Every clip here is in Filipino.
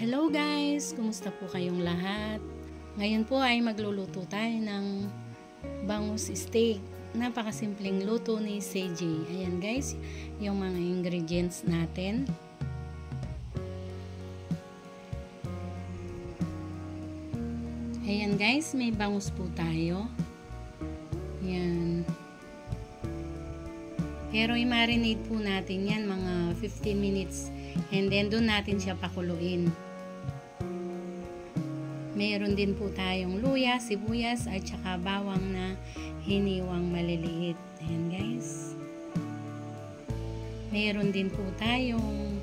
Hello guys! Kumusta po kayong lahat? Ngayon po ay magluluto tayo ng bangus steak. Napakasimpleng luto ni CJ. Ayan guys, yung mga ingredients natin. Ayan guys, may bangus po tayo. Ayan. Pero i-marinate po natin yan mga 15 minutes and then doon natin siya pakuluin. Meron din po tayong luya, sibuyas at saka bawang na hiniwang maliliit. Ayan guys. Meron din po tayong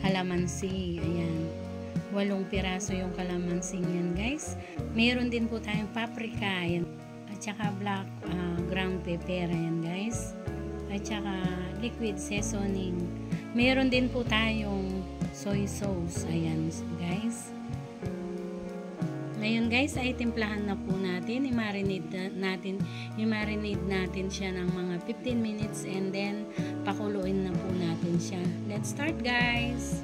kalamansi. Ayan. 8 piraso yung kalamansi yan guys. Meron din po tayong paprika. Ayan. At saka black ground pepper. Ayan guys. At saka liquid seasoning. Meron din po tayong soy sauce. Ayan guys. Ngayon guys, ay timplahan na po natin. I-marinate natin siya ng mga 15 minutes and then pakuluin na po natin siya. Let's start guys.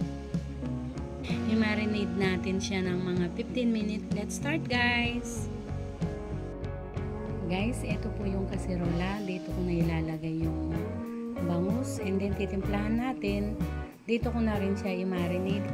I-marinate natin siya ng mga 15 minutes. Let's start guys. Guys, ito po yung kasirola. Dito ko na ilalagay yung bangus and then titimplahan natin. Dito ko na rin siya i-marinate.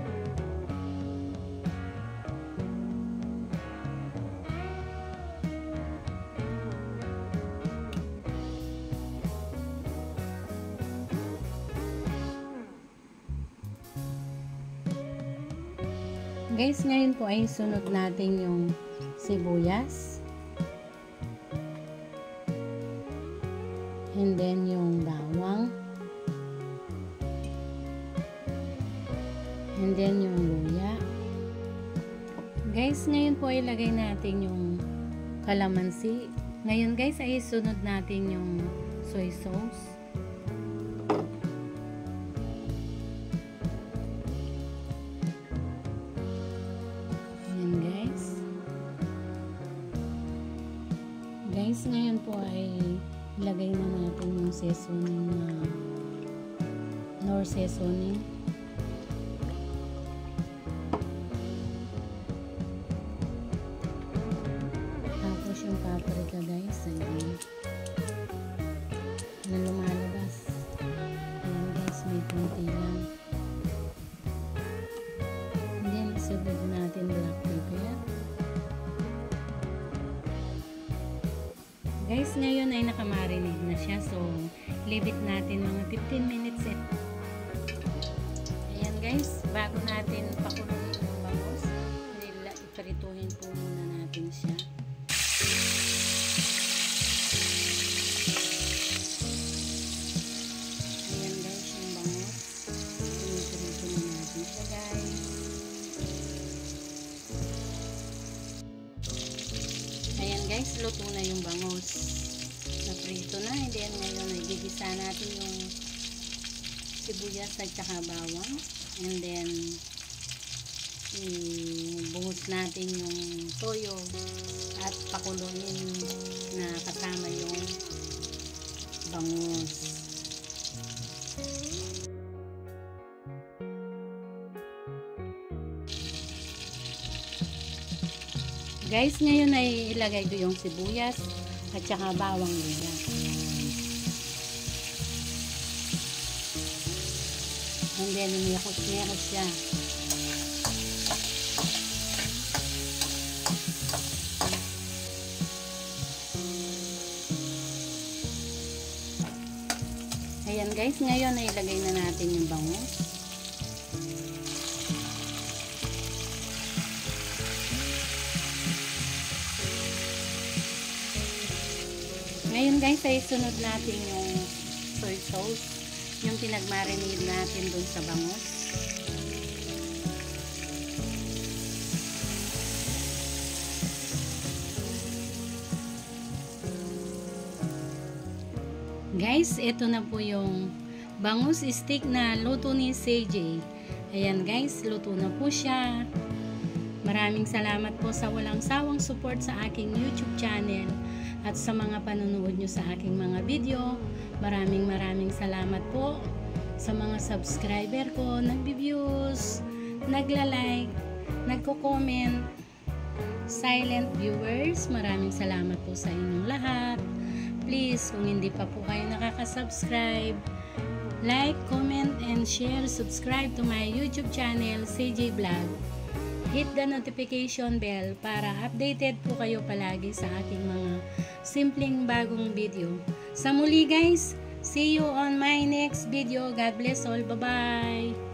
Guys, ngayon po ay sunod natin yung sibuyas. And then yung bawang. And then yung luya. Guys, ngayon po ay ilagay natin yung kalamansi. Ngayon guys ay sunod natin yung soy sauce. Guys, ngayon po ay ilagay na natin yung seasoning na nor seasoning. Tapos yung paprika guys, ayun. Na lumalabas. Ayan guys, may konti lang. And then, isunod natin black pepper. Guys, ngayon ay nakamarinate na siya. So, leave it natin mga 15 minutes. Ayan guys, bago natin pakuluin yung bangus, iparituhin po muna natin siya. Ayan guys, yung bangus. Iparito na natin siya guys. Ayan guys, luto na yung bangus. Naprito na. And then ngayon ay gigisa natin yung sibuyas at saka bawang. And then bungot natin yung toyo at pakuluin na kasama yung bangus. Guys, ngayon ay ilagay ko yung sibuyas at saka bawang luya. And then, umiyakot-miyakot siya. Ayan guys, ngayon ay ilagay na natin yung bangus. Ngayon guys, ay sunod natin yung soy sauce, yung pinag-marinate natin dun sa bangus. Guys, ito na po yung bangus steak na luto ni CJ. Ayan guys, luto na po siya. Maraming salamat po sa walang sawang support sa aking YouTube channel. At sa mga panonood nyo sa aking mga video, maraming salamat po. sa mga subscriber ko, nagbi-views, nagla-like, nagko-comment, silent viewers, maraming salamat po sa inyong lahat. Please, kung hindi pa po kayo nakaka-subscribe, like, comment, and share. Subscribe to my YouTube channel, CJ Vlog. Hit the notification bell para updated po kayo palagi sa aking mga simpleng bagong video. Sa muli guys, see you on my next video. God bless all. Bye-bye!